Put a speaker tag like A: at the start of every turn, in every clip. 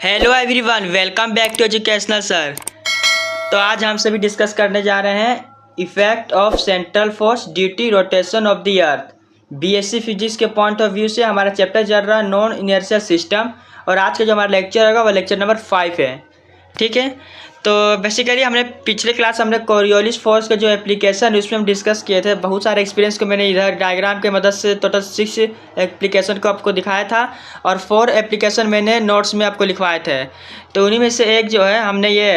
A: Hello everyone, welcome back to educational sir. तो आज हम सभी डिस्कस करने जा रहे हैं effect of central force due to rotation of the earth. BSc physics के पॉइंट ऑफ व्यू से हमारा चैप्टर चल रहा है नॉन इनर्शियल सिस्टम, और आज का जो हमारा लेक्चर होगा वो लेक्चर नंबर 5 है। ठीक है, तो बेसिकली हमने पिछले क्लास हमने कोरियोलिस फोर्स का जो एप्लीकेशन उसमें हम डिस्कस किए थे। बहुत सारे एक्सपीरियंस को मैंने इधर डायग्राम के मदद से टोटल 6 एप्लीकेशन को आपको दिखाया था, और 4 एप्लीकेशन मैंने नोट्स में आपको लिखवाए थे। तो उन्हीं में से एक जो है हमने ये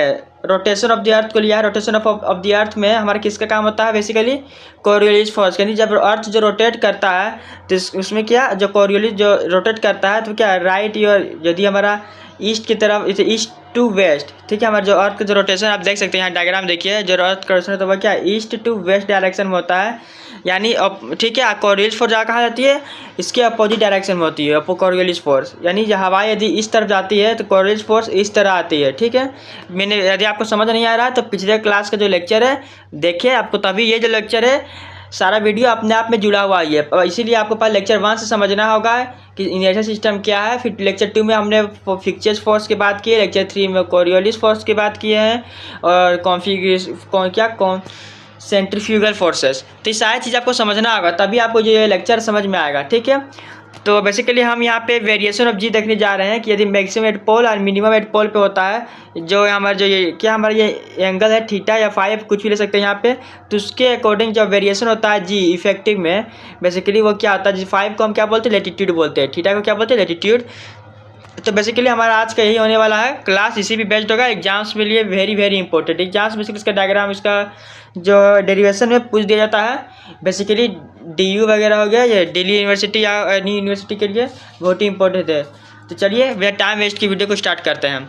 A: रोटेशन ऑफ द अर्थ को लिया है। रोटेशन ऑफ द अर्थ में हमारा किसका काम होता है? Basically Coriolis force. यानी जब अर्थ जो रोटेट करता है तो उसमें क्या, जो कोरियोलिस जो रोटेट करता है तो क्या राइट और यदि हमारा ईस्ट की तरफ, ईस्ट टू वेस्ट, ठीक है, हमारा जो अर्थ का जो रोटेशन आप देख सकते हैं, यहाँ डायग्राम देखिए, जो अर्थ का रोटेशन है तो वह क्या ईस्ट टू वेस्ट डायरेक्शन में होता है। यानी ठीक है, कोरियोलिस फोर्स जहाँ कहाँ जाती है, इसके अपोजिट डायरेक्शन में होती है कोरियोलिस फोर्स। यानी जब हवा यदि इस तरफ जाती है तो कोरियोलिस फोर्स इस तरह आती है। ठीक है, मैंने यदि आपको समझ नहीं आ रहा है तो पिछले क्लास का जो लेक्चर है देखिए, आपको तभी ये जो लेक्चर है सारा वीडियो अपने आप में जुड़ा हुआ ही है, इसीलिए आपको पहले लेक्चर 1 से समझना होगा कि इनर्शियल सिस्टम क्या है। फिर लेक्चर 2 में हमने फिक्चर्स फोर्स की बात की है, लेक्चर 3 में कोरियोलिस फोर्स की बात किए हैं, और सेंट्रीफ्यूगल फोर्सेस। तो ये सारी चीज़ आपको समझना होगा, तभी आपको जो ये लेक्चर समझ में आएगा। ठीक है, तो बेसिकली हम यहाँ पे वेरिएशन ऑफ जी देखने जा रहे हैं कि यदि मैक्सिमम एट पोल और मिनिमम एट पोल पे होता है, जो हमारा जो ये क्या हमारा ये एंगल है थीटा या फाइव कुछ भी ले सकते हैं यहाँ पे, तो उसके अकॉर्डिंग जब वेरिएशन होता है जी इफेक्टिव में, बेसिकली वो क्या होता है, जी फाइव को हम क्या बोलते हैं, लेटीट्यूड बोलते हैं, थीटा को क्या बोलते हैं, लेटीट्यूड। तो बेसिकली हमारा आज का यही होने वाला है क्लास, इसी भी बेस्ड होगा एग्जाम्स के लिए, very very important exams. Basically इसका डायग्राम, इसका जो डेरिवेशन में पूछ दिया जाता है। बेसिकली DU वगैरह हो गया, ये दिल्ली यूनिवर्सिटी या अन्य यूनिवर्सिटी के लिए बहुत ही इंपॉर्टेंट है। तो चलिए बिना टाइम वेस्ट की वीडियो को स्टार्ट करते हैं।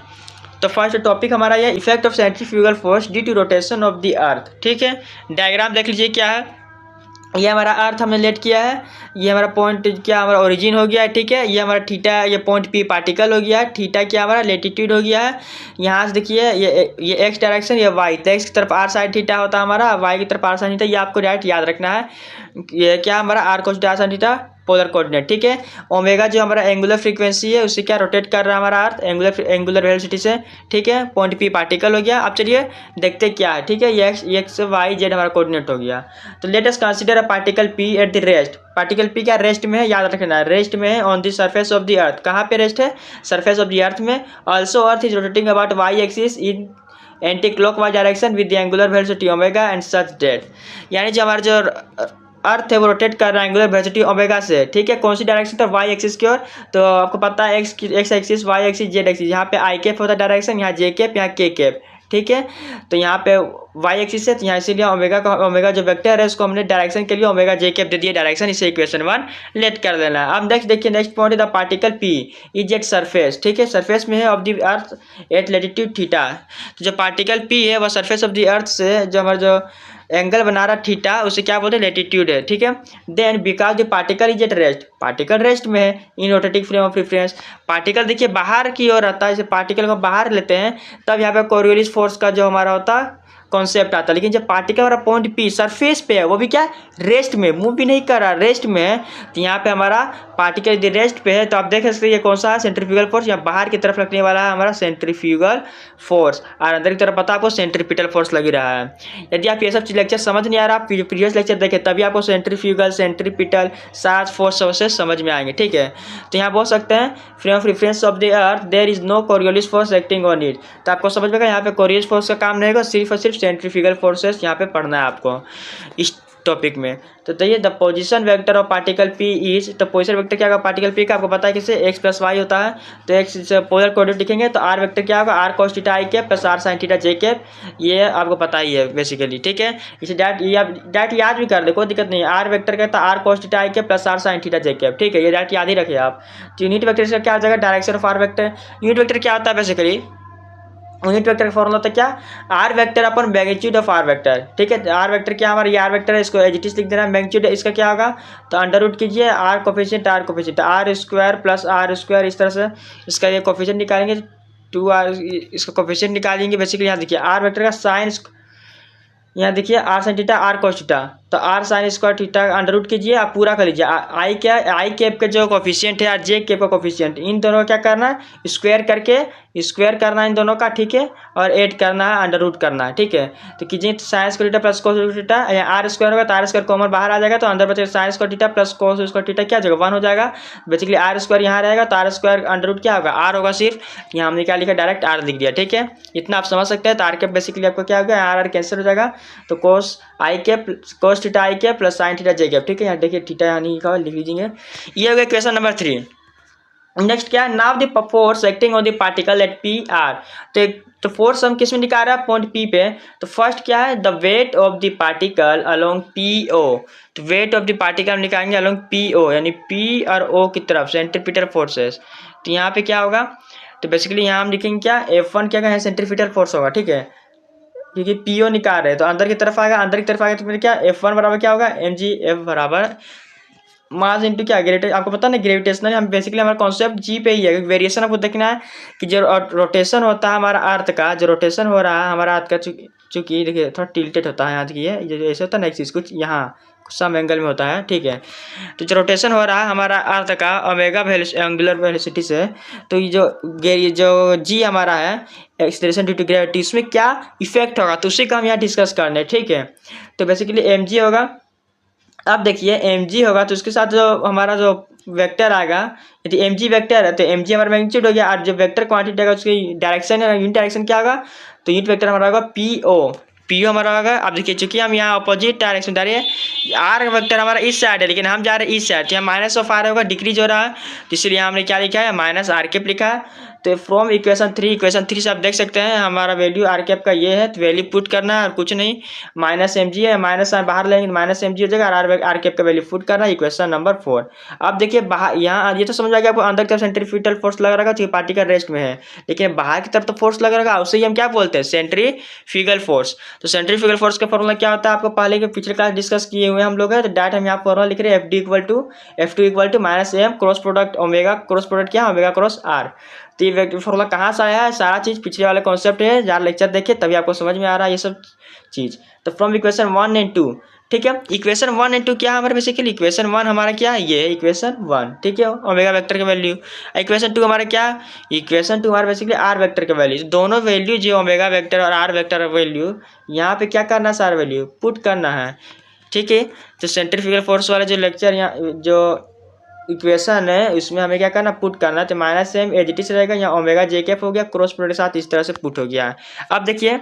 A: तो फर्स्ट टॉपिक हमारा ये effect of centrifugal force due to rotation of the earth. ठीक है, डायग्राम देख लीजिए क्या है। ये हमारा अर्थ हमने लेट किया है, ये हमारा पॉइंट क्या हमारा ओरिजिन हो गया है। ठीक है, ये हमारा थीटा, ये पॉइंट P पार्टिकल हो गया है, थीटा क्या हमारा लेटीट्यूड हो गया है। यहाँ से देखिए ये एक्स डायरेक्शन, ये वाई, तो एक्स की तरफ r साइन थीटा होता है हमारा, वाई की तरफ r साइन थीटा, ये आपको डायरेक्ट याद रखना है। ये क्या हमारा r cos r sine theta polar coordinate. ठीक है, ओमेगा जो हमारा एंगुलर फ्रीक्वेंसी है उससे क्या रोटेट कर रहा है हमारा अर्थ एंगुलर वेलोसिटी से। ठीक है, पॉइंट P पार्टिकल हो गया। अब चलिए देखते क्या है। ठीक है, ये एक्स वाई जेड हमारा कोऑर्डिनेट हो गया। तो let us consider a particle P at the rest. Particle P क्या रेस्ट में है, याद रखना है, रेस्ट में है on the surface of the earth. कहाँ पे रेस्ट है? सरफेस ऑफ द अर्थ में। Also earth is rotating about Y axis in anti clockwise direction with the angular velocity omega and such that. यानी जो हमारा जो अर्थ है वो रोटेट कर रहा है एंगुलर वेलोसिटी ओमेगा से। ठीक है, कौन सी डायरेक्शन? तो वाई एक्सिस की ओर। तो आपको पता है X axis, Y axis, Z axis. यहाँ पे आई कैप होता है डायरेक्शन, यहाँ जे कैप, यहाँ के कैप। ठीक है, तो यहाँ पे वाई एक्सिस है, तो यहाँ इसीलिए ओमेगा जो वेक्टर है उसको हमने डायरेक्शन के लिए ओमेगा जे कैप दे दिया डायरेक्शन। इसे इक्वेशन 1 लेट कर लेना है। अब नेक्स्ट देखिए, next point the particle P is at surface. ठीक है, सरफेस में है of the earth at latitude theta. तो जो पार्टिकल P है वह सरफेस ऑफ द अर्थ से जो हमारा जो एंगल बना रहा थीटा उसे क्या बोलते हैं, लेटीट्यूड है। ठीक है, then because the particle is at rest, particle rest में है in rotating frame of reference. Particle देखिए बाहर की ओर रहता है, जैसे पार्टिकल को बाहर लेते हैं तब यहाँ पे कोरियोलिस फोर्स का जो हमारा होता है कॉन्सेप्ट आता है। लेकिन जब पार्टिकल हमारा पॉइंट P सरफेस पे है, वो भी क्या रेस्ट में, मूव भी नहीं कर रहा, रेस्ट में है, तो यहाँ पे हमारा पार्टिकल यदि रेस्ट पे है तो आप देख सकते हैं ये कौन सा है, सेंट्रीफ्यूगल फोर्स। यहाँ बाहर की तरफ लगने वाला है हमारा सेंट्रीफ्यूगल फोर्स, और अंदर की तरफ पता आपको सेंट्रीपिटल फोर्स लग रहा है। यदि आप ये सब लेक्चर समझ नहीं आ रहा, आप प्रीवियस लेक्चर देखें तभी आपको सेंट्रीफ्यूगल, सेंट्रीपिटल सारे फोर्स से समझ में आएंगे। ठीक है, तो यहाँ बोल सकते हैं frame of reference of the earth there is no Coriolis force acting on it. तो आपको समझ में यहाँ पे कोरियोलिस फोर्स का काम नहीं होगा, सिर्फ और सिर्फ सेंट्रीफ्यूगल फोर्सेस यहाँ पे पढ़ना है आपको इस टॉपिक में। तो देखिए the position vector of particle P is, तो पोजीशन वेक्टर क्या होगा पार्टिकल P का, आपको पता है किसे x प्लस वाई होता है, तो x पोलर कोऑर्डिनेट लिखेंगे तो r वेक्टर क्या होगा, r cos theta i cap plus r sin theta J cap, ये आपको पता ही है बेसिकली। ठीक है, इसे डायरेक्ट याद भी कर ले, कोई दिक्कत नहीं है। r वेक्टर कहता है r cos theta i cap plus r sin theta J cap. ठीक है, ये डायरेक्ट याद ही रखिए आप। तो यूनिट वेक्टर इसका क्या हो जाएगा, direction of r vector. Unit vector क्या होता है बेसिकली, यूनिट वेक्टर का फॉर्मूला होता है क्या, R vector upon magnitude of R vector. ठीक है, आर वेक्टर क्या हमारा ये आर वेक्टर है, इसको एज इट इज लिख देना, मैग्नीट्यूड इसका क्या होगा, तो अंडर रूट कीजिए R coefficient R square plus R square, इस तरह से इसका ये कोफिशिएंट निकालेंगे 2r, इसका कोफिशिएंट निकालेंगे। बेसिकली यहाँ देखिए आर वेक्टर का साइन, यहाँ देखिए r sin theta r cos theta, तो r sine square theta under root कीजिए, आप पूरा कर लीजिए। आई कैप का जो कोफिशिएंट है और जे कैप का कोफिशिएंट, इन दोनों का क्या करना है, स्क्वायर करना है इन दोनों का, ठीक है, और ऐड करना है, अंडर रूट करना है, ठीक है। तो कीजिए sine square theta plus cos theta, R square होगा तो आर स्क्वायर कॉमन बाहर आ जाएगा, तो अंदर बचेगा साइन स्क्वायर थीटा प्लस कोस स्क्वायर थीटा, क्या जगह 1 हो जाएगा। बेसिकली आर स्क्वायर यहाँ रहेगा तो आर स्क्वायर अंडर रूट क्या होगा, आर होगा सिर्फ, यहाँ हमने क्या लिखा, डायरेक्ट आर लिख दिया, ठीक है। इतना आप समझ सकते हैं। तो आर कैप बेसिकली आपको क्या होगा, आर कैंसिल हो जाएगा, तो कोस आई cap cos theta i cap plus sign theta J cap, ठीक है। यहाँ देखिए थीटा यहाँ नहीं लिख लीजिए। ये हो गया क्वेश्चन नंबर 3। नेक्स्ट क्या है, now the force acting on the particle at P R. तो फोर्स हम किस में निकाल रहा है, पॉइंट पी पे। तो फर्स्ट क्या है, the weight of the particle along P O. तो वेट ऑफ द पार्टिकल हम निकालेंगे अलोंग पी ओ, यानी पी और ओ की तरफ सेंट्रीपिटल फोर्सेस। तो यहाँ पे क्या होगा, तो बेसिकली यहाँ हम लिखेंगे क्या, F1 क्या है, सेंट्रीपिटल फोर्स होगा, ठीक है, क्योंकि पी ओ निकाल रहे हैं तो अंदर की तरफ आएगा, तो फिर क्या F1 बराबर क्या होगा, mg, F बराबर मास इंटू क्या, ग्रेविटेशन। आपको पता नहीं ग्रेविटेशनल, हम बेसिकली हमारा कॉन्सेप्ट जी पे ही है। वेरिएशन आपको देखना है कि जो रोटेशन होता है हमारा अर्थ का, जो रोटेशन हो रहा है हमारा अर्थ का, चूंकि देखिए थोड़ा टिल्टेड होता है, अर्थ की है जो ऐसे होता है ना, एक चीज़ कुछ यहाँ सम एंगल में होता है, ठीक है। तो जो रोटेशन हो रहा है हमारा अर्थ का ओमेगा एंगुलर वेलोसिटी से, तो ये जो जी हमारा है एक्सेलरेशन ड्यू टू ग्रेविटी, उसमें क्या इफेक्ट होगा, तो उसी का हम यहाँ डिस्कस करने, ठीक है। तो बेसिकली mg होगा। अब देखिए mg होगा तो उसके साथ जो हमारा जो वेक्टर आएगा, यदि mg वेक्टर है तो mg हमारा मैग्नीट्यूड हो गया, और जो वेक्टर क्वांटिटी आएगा उसकी डायरेक्शन है, यूनिट डायरेक्शन क्या होगा, तो यूनिट वेक्टर हमारा होगा पीओ हमारा होगा। अब देखिए चूंकि हम यहाँ अपोजिट डायरेक्शन जा रहे हैं, आर वेक्टर हमारा इस साइड है लेकिन हम जा रहे हैं इस साइड, तो यहाँ माइनस ऑफ आर होगा, डिक्रीज हो रहा है, तो इसलिए हमने क्या लिखा है, माइनस आर कैप लिखा है। तो फ्रॉम इक्वेशन 3 से आप देख सकते हैं हमारा वैल्यू आर कैप का ये है, तो वैल्यू पुट करना है और कुछ नहीं, माइनस एम जी है, माइनस बाहर लेंगे माइनस एम जी हो जाएगा, और आर कैप का वैल्यू पुट करना है, इक्वेशन नंबर 4। अब देखिए बाहर यहाँ ये तो समझ आ गया आपको, अंदर की तरफ सेंट्रीफ्यूगल फोर्स लगा रहेगा तो पार्टिकल रेस्ट में है, लेकिन बाहर की तरफ तो फोर्स लगा रहेगा, उसे ही हम क्या बोलते हैं, सेंट्रीफ्यूगल फोर्स। तो सेंट्रीफ्यूगल फोर्स का फॉर्मूला क्या होता है, आपको पहले के पिछले क्लास डिस्कस किए हुए हम लोग हैं, तो डायरेक्ट हम यहाँ फॉर्मूला लिख रहे हैं, F2 equal to minus M cross product omega, cross product क्या, ओमेगा क्रॉस आर। तो ये फॉर्मूला कहाँ से आया है, सारा चीज़ पिछले वाले कॉन्सेप्ट है, ज़्यादा लेक्चर देखिए तभी आपको समझ में आ रहा है ये सब चीज़। तो फ्रॉम इक्वेशन 1 एंड 2, ठीक है। इक्वेशन 1 एंड 2 क्या है हमारे, बेसिकली इक्वेशन 1 हमारा क्या है, ये है इक्वेशन 1, ठीक है, ओमेगा वेक्टर का वैल्यू। इक्वेशन 2 हमारा क्या, इक्वेशन 2 हमारा बेसिकली आर वेक्टर का वैल्यू। दोनों वैल्यू जो ओमेगा वेक्टर और आर वेक्टर का वैल्यू यहाँ पे क्या करना है, सारा वैल्यू पुट करना है, ठीक है। तो सेंट्रीफ्यूगल फोर्स वाला जो लेक्चर यहाँ जो इक्वेशन है उसमें हमें क्या करना, पुट करना, तो minus M as it is रहेगा, यहाँ ओमेगा जे कैप हो गया, क्रॉस प्रोडक्ट के साथ इस तरह से पुट हो गया। अब देखिए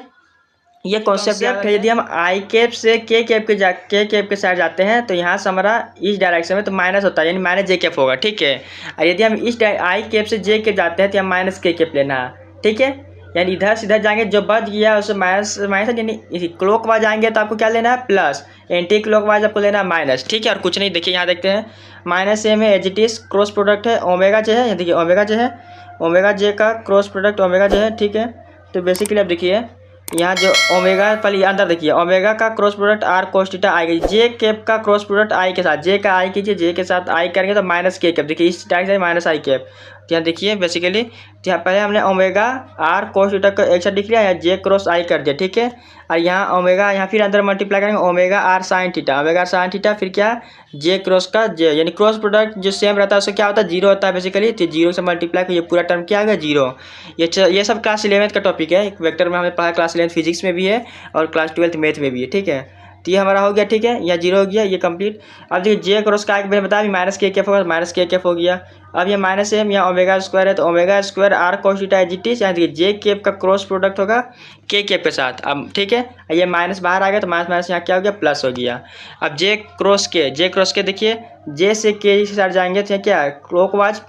A: ये कॉन्सेप्ट है, यदि हम आई कैप से के कैप के साइड जाते हैं तो यहाँ से हमारा इस डायरेक्शन में तो माइनस होता है, यानी माइनस जे कैप होगा, ठीक है। और यदि हम इस आई कैप से जे कैप जाते हैं तो यहाँ माइनस के कैप लेना है, ठीक है, यानी इधर से इधर जाएंगे, जो बच गया उसे माइनस यानी क्लॉक वाइज जाएंगे तो आपको क्या लेना है, प्लस, एंटी क्लॉक वाइज आपको लेना है माइनस, ठीक है। और कुछ नहीं, देखिए यहाँ देखते हैं माइनस एम है as it is, cross product है ओमेगा जे है, देखिए ओमेगा जे है, ओमेगा जे का क्रॉस प्रोडक्ट ओमेगा जे है, ठीक है। तो बेसिकली अब देखिए यहाँ जो ओमेगा पहले अंदर देखिए, ओमेगा का cross product R cos theta I, J cap का क्रॉस प्रोडक्ट आई के साथ, जे का आई कीजिए, जे के साथ आई करेंगे तो माइनस के कैप, देखिए इस डायरेक्शन माइनस आई कैप। तो यहाँ देखिए बेसिकली यहाँ पहले हमने ओमेगा आर कोस थीटा का एक साथ लिख लिया, या जे क्रॉस आई कर दिया, ठीक है। और यहाँ ओमेगा यहाँ फिर अंदर मल्टीप्लाई करेंगे omega R sine theta, omega R sine theta, फिर क्या जे क्रॉस का जे, यानी क्रॉस प्रोडक्ट जो सेम रहता है उससे क्या होता है, जीरो होता है बेसिकली। तो जीरो से मल्टीप्लाई, ये पूरा टर्म क्या आ गया, जीरो। ये सब क्लास 11th का टॉपिक है, एक वेक्टर में हमें पढ़ा, क्लास 11th फिजिक्स में भी है और क्लास 12th मैथ में भी है, ठीक है। तो ये हमारा हो गया, ठीक है, या जीरो हो गया, ये कंप्लीट। अब देखिए जे क्रॉस का मैंने बताया माइनस के कैफ होगा, माइनस के कैफ हो गया। अब ये माइनस एम, यहाँ ओमेगा स्क्वायर है तो omega square are cos theta as it is, यहाँ देखिए जे कैप का क्रॉस प्रोडक्ट होगा के कैप के साथ, अब ठीक है। ये माइनस बाहर आ गया तो माइनस माइनस यहाँ क्या हो गया, प्लस हो गया। अब जे क्रॉस के देखिए जे से के साथ जाएंगे तो क्या क्लॉक वाइज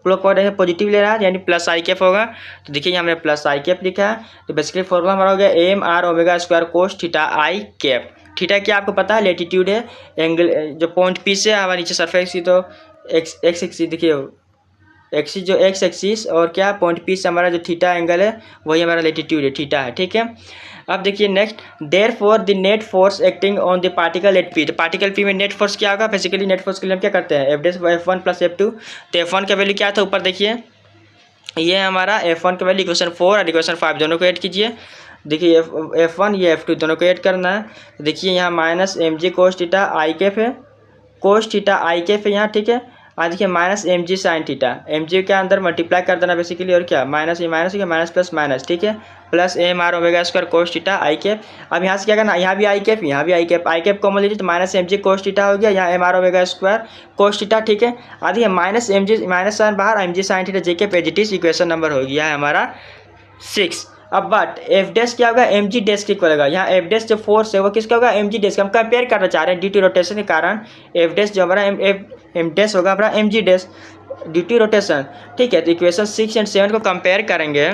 A: पॉजिटिव ले रहा है, यानी प्लस आई कैप होगा। तो देखिए हमने प्लस आई कैप लिखा है। तो बेसिकली फॉर्मूला हमारा हो गया m r omega square cos theta i cap. Theta क्या आपको पता है, लेटीट्यूड है, एंगल जो पॉइंट पी से हमारे नीचे सरफेस की, तो एक्स एक्सिस देखिए एक्सिस जो एक्स एक्सिस और क्या पॉइंट पी से हमारा जो थीटा एंगल है वही हमारा लेटीट्यूड है, थीटा है, ठीक है। अब देखिए next, therefore the net force acting on the particle at P. तो पार्टिकल पी में नेट फोर्स क्या होगा, बेसिकली नेट फोर्स के लिए हम क्या करते हैं, F1 प्लस F2। तो F1 का वैल्यू क्या था, ऊपर देखिए ये हमारा F1 का वैल्यू इक्वेशन 4 और इक्वेशन 5 दोनों को ऐड कीजिए। देखिए F1 ये F2 दोनों को ऐड करना है। देखिए यहाँ minus M G cos theta i cap है, कोस थीटा आई कैफ है यहाँ, ठीक है। और देखिए minus M G sine theta, M G के अंदर मल्टीप्लाई कर देना बेसिकली, और क्या माइनस ये माइनस है, माइनस प्लस माइनस, ठीक है, plus m r omega square cos theta i cap. अब यहाँ से क्या करना, यहाँ भी आई कैप, यहाँ भी आई कैप कॉमन लीजिए तो minus M G cos theta हो गया, यहाँ m r omega square cos theta, ठीक है। आदि है minus M g minus sine बाहर, m ji sine theta J cap as it is, equation number हो गया है हमारा 6। अब बट एफ डैश क्या होगा, एम जी डैश के इक्वल होगा। यहाँ एफ डैश जो फोर्स है वो किसका होगा, एम जी डैश का। हम कंपेयर करना चाह रहे हैं ड्यू टू रोटेशन के कारण, एफ डैश जो हमारा एम डैश होगा हमारा M G dash due to rotation, ठीक है। तो इक्वेशन 6 और 7 को कंपेयर करेंगे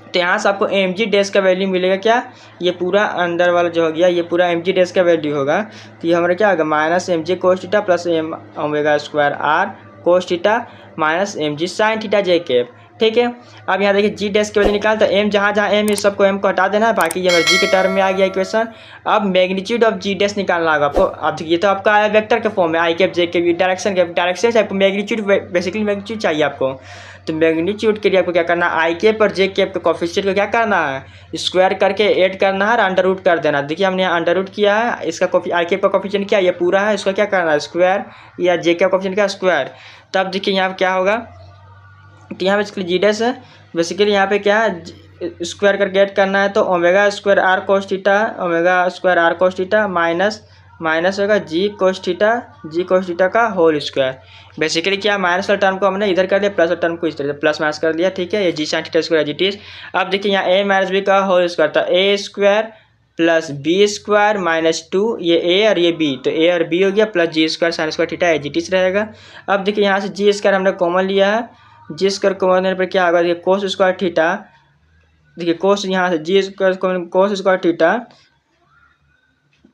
A: तो यहाँ से आपको एम जी डैश का वैल्यू मिलेगा क्या, ये पूरा अंदर वाला जो हो गया ये पूरा एम जी डैश का वैल्यू होगा। तो ये हमारा क्या होगा, minus M G cos theta plus M omega square are cos theta minus M G sine theta J cap, ठीक है। अब यहाँ देखिए जी डैश की वैल्यू निकाल, तो एम जहाँ जहाँ एम है सबको एम को हटा देना है, बाकी ये हमारे जी के टर्म में आ गया इक्वेशन। अब मैग्नीट्यूड ऑफ जी डैश निकालना होगा आपको। अब ये तो आपका आया वेक्टर के फॉर्म में, आई कैप जे कैप, डायरेक्शन से आपको मैग्नीट्यूड, बेसिकली मैग्नीट्यूड चाहिए आपको। तो मैग्नीट्यूड के लिए आपको क्या करना है, आई कैप और जे कैप के कोफिशिएंट को क्या करना है, स्क्वायर करके ऐड करना है और अंडर रूट कर देना। देखिए हमने यहाँ अंडर रूट किया है, इसका आई कैप का कोफिशिएंट क्या ये पूरा है, इसका क्या करना है स्क्वायर, या जे कैप कोफिशिएंट क्या स्क्वायर। तब देखिए यहाँ क्या होगा, तो यहाँ बेसिकली जी डैश है, बेसिकली यहाँ पे क्या है स्क्वायर करके ऐड करना है, तो omega square are cos theta, omega square are cos theta minus minus होगा जी कोस थीटा का होल स्क्वायर। बेसिकली क्या माइनस वाला टर्म को हमने इधर कर दिया, प्लस वाला टर्म को इस तरह से प्लस माइनस कर दिया, ठीक है। ये g sine theta square g t. अब देखिए यहाँ ए माइनस बी का होल स्क्वायर था, a square plus b square minus 2, ये ए और ये बी, तो ए और बी हो गया, plus g square sine square theta g t रहेगा। अब देखिए यहाँ से जी स्क्वायर हमने कॉमन लिया है, जी स्क्वायर कॉमन लेने पर क्या होगा, देखिए कोस स्क्वायर थीटा, देखिए कोस यहाँ से g square cos square theta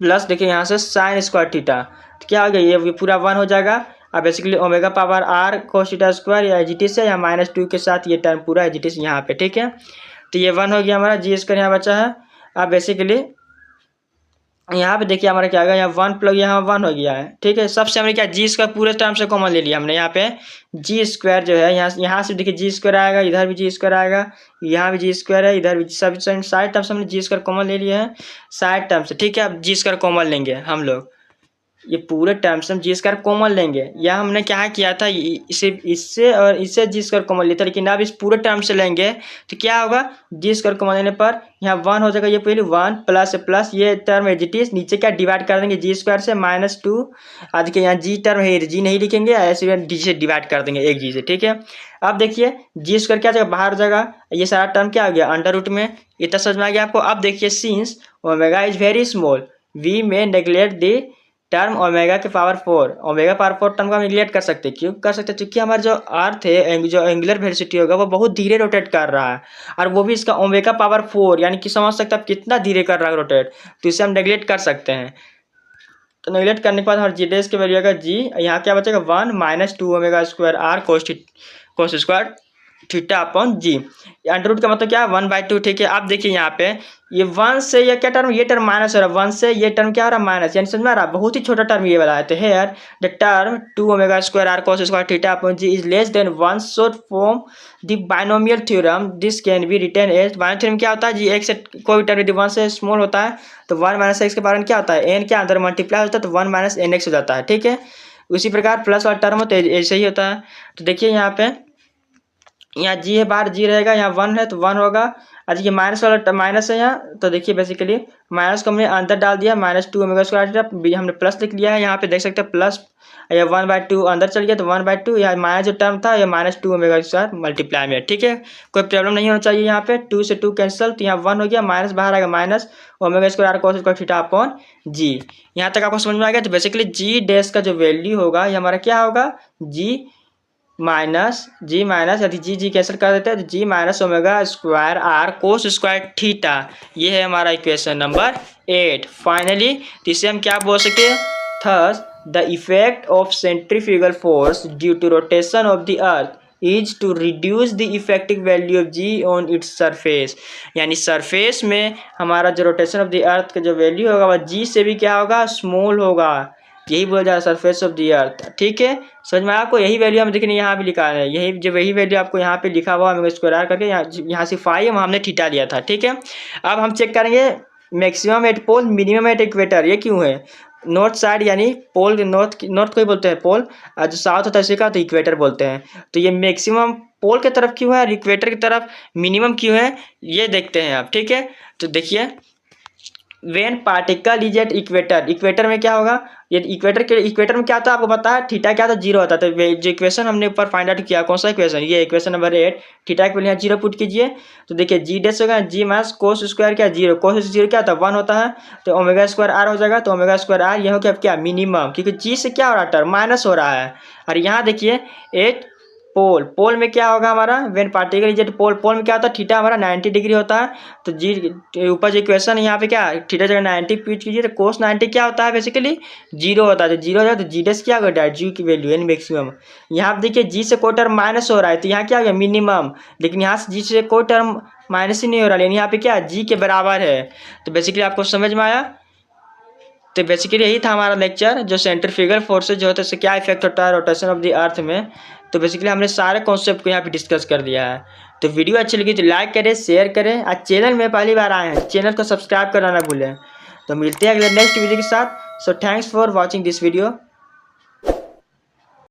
A: plus देखिए यहाँ से साइन स्क्वायर थीटा, तो क्या हो गया ये पूरा 1 हो जाएगा। अब basically omega power R cos theta square या एजिटी से या -2 के साथ ये टर्म पूरा एजिटी से यहाँ पे, ठीक है। तो ये 1 हो गया हमारा, जी स्क्वायर यहाँ बचा है। अब बेसिकली यहाँ पे देखिए हमारा क्या आ गया, यहाँ 1 प्लस यहाँ 1 हो गया है, ठीक है। सबसे हमने क्या जी स्क्वायर पूरे टर्म से कॉमन ले लिया हमने, यहाँ पे जी स्क्वायर जो है यहाँ से देखिए जी स्क्वायर आएगा, इधर भी जी स्क्वायर आएगा, यहाँ भी जी स्क्वायर है, इधर भी सब साइड टर्म से हमने जी स्क्वायर कॉमन ले लिया है साइड टर्म से, ठीक है। अब जी स्क्वायर कॉमन लेंगे हम लोग, ये पूरे टर्म्स हम जी स्क्वायर कॉमन लेंगे। या हमने क्या किया था, इसे इससे और इससे जी स्क्वायर कॉमन लेते, लेकिन अब इस पूरे टर्म से लेंगे तो क्या होगा, जी स्क्वायर कॉमन लेने पर यहाँ 1 हो जाएगा, ये पहले 1 प्लस ये टर्म एजिटीज नीचे क्या डिवाइड कर देंगे जी स्क्वायर से -2। आज के यहाँ जी टर्म है, जी नहीं लिखेंगे, ऐसे डी से डिवाइड कर देंगे एक जी से, ठीक है। अब देखिए जी स्क्वायर क्या जगह बाहर जाएगा, ये सारा टर्म क्या हो गया अंडर रूट में, इतना समझ में आ गया आपको। अब देखिए since omega is very small we may neglect the term omega के पावर 4, ओमेगा पावर 4 टर्म का हम निगलेक्ट कर सकते हैं, क्यों कर सकते हैं, क्योंकि हमारा जो अर्थ है जो एंगुलर वेलोसिटी होगा वो बहुत धीरे रोटेट कर रहा है, और वो भी इसका ओमेगा पावर 4, यानी कि समझ सकते हैं आप कितना धीरे कर रहा है रोटेट, तो इसे हम नेगलेक्ट कर सकते हैं। तो नेगलेक्ट करने के बाद हमारे जी डैश की वैल्यू आएगा जी, यहाँ क्या बचेगा 1 - 2 omega square are cos square theta upon G. Under root का मतलब क्या है 1/2, ठीक है। आप देखिए यहाँ पे ये 1 से ये क्या टर्म, ये टर्म माइनस हो रहा है, 1 से ये टर्म क्या हो रहा है माइनस, यानी समझ में आ रहा है बहुत ही छोटा टर्म ये वाला है। तो here the term 2 omega square are cos square theta upon G is less than 1 so from the binomial theorem this can be written as. Binomial theorem क्या होता है जी, एक से कोई टर्म यदि 1 से स्मॉल होता है तो 1 - x के कारण क्या होता है n के अंदर मल्टीप्लाई होता है तो 1 - nx हो जाता है, ठीक है। उसी प्रकार प्लस वाला टर्म होता है ऐसे ही होता है। तो देखिए यहाँ पे यहाँ जी है बाहर जी रहेगा, यहाँ 1 है तो 1 होगा, आज ये माइनस वाला माइनस है यहाँ, तो देखिए बेसिकली माइनस को हमने अंदर डाल दिया -2 ओमेगा स्क्वायर, हमने प्लस लिख लिया है, यहाँ पे देख सकते हैं प्लस या 1/2 अंदर चल गया तो 1/2, या माइनस जो टर्म था या -2 ओमेगा स्क्वायर मल्टीप्लाई में, ठीक है। कोई प्रॉब्लम नहीं होना चाहिए यहाँ पे, 2 से 2 कैंसिल, तो यहाँ 1 हो गया, माइनस बाहर आएगा minus omega square are cos square theta upon g. यहाँ तक आपको समझ में आ गया। तो बेसिकली जी डैश का जो वैल्यू होगा ये हमारा क्या होगा, जी माइनस यदि जी कैंसिल कर देते हैं तो g minus omega square are cos square theta, ये है हमारा इक्वेशन नंबर 8 फाइनली। तो इसे हम क्या बोल सकते हैं, thus the effect of centrifugal force due to rotation of the earth is to reduce the effective value of G on its surface, यानी सरफेस में हमारा जो रोटेशन ऑफ द अर्थ का जो वैल्यू होगा वह जी से भी क्या होगा स्मॉल होगा, यही बोला जा रहा है सरफेस ऑफ दी अर्थ। ठीक है, समझ में आपको? यही वैल्यू हम देखने यहाँ भी लिखा है, यही जब यही वैल्यू आपको यहाँ पे लिखा हुआ हम स्क्वायर करके यहाँ से फाइव हमने थीटा लिया था। ठीक है, अब हम चेक करेंगे maximum at pole minimum at equator. ये क्यों है? नॉर्थ साइड यानी पोल, नॉर्थ को ही बोलते हैं पोल, और जो साउथ होता है इसी का तो इक्वेटर बोलते हैं। तो ये मैक्सिमम पोल की तरफ क्यों है और इक्वेटर की तरफ मिनिमम क्यों है, ये देखते हैं आप। ठीक है, तो देखिए when particle is at equator, equator में क्या होगा? ये इक्वेटर में क्या था आपको पता है? थीटा क्या था? जीरो होता था। तो जो इक्वेशन हमने ऊपर फाइंड आउट किया, कौन सा इक्वेशन? ये इक्वेशन नंबर 8। थीटा के लिए यहाँ जीरो पुट कीजिए तो देखिए जी डेस होगा जी माइनस कोस स्क्वायर क्या? जीरो। कोस जीरो क्या था? 1 होता है, तो ओमेगा स्क्वायर आर हो जाएगा। तो ओमेगा स्क्वायर आर यह हो क्या? क्या मिनिमम, क्योंकि जी से क्या हो रहा है? टर्म माइनस हो रहा है। और यहाँ देखिए एट पोल, पोल में क्या होगा हमारा? वेन पार्टिकल इज एट पोल, पोल में क्या होता है? थीटा हमारा 90 डिग्री होता है। तो जी ऊपर जो इक्वेशन है यहाँ पे क्या थीटा जगह 90 यूज कीजिए तो कोस 90 क्या होता है? बेसिकली जीरो होता है। तो जीरो हो जाए तो जी डेस क्या होगा? जी की वैल्यू यानी मैक्सिमम। यहाँ पे देखिए जी से कोई टर्म माइनस हो रहा है तो यहाँ क्या हो गया? मिनिमम। लेकिन यहाँ से जी से कोई टर्म माइनस ही नहीं हो रहा, लेकिन यहाँ पे क्या जी के बराबर है। तो बेसिकली आपको समझ में आया? तो बेसिकली यही था हमारा लेक्चर, जो सेंट्रीफ्यूगल फोर्सेज जो होते हैं उससे क्या इफेक्ट होता है रोटेशन ऑफ द अर्थ में। तो बेसिकली हमने सारे कॉन्सेप्ट को यहाँ पे डिस्कस कर दिया है। तो वीडियो अच्छी लगी तो लाइक करें, शेयर करें, आज चैनल में पहली बार आए हैं चैनल को सब्सक्राइब करना ना भूलें। तो मिलते हैं अगले नेक्स्ट वीडियो के साथ। So thanks for watching this video.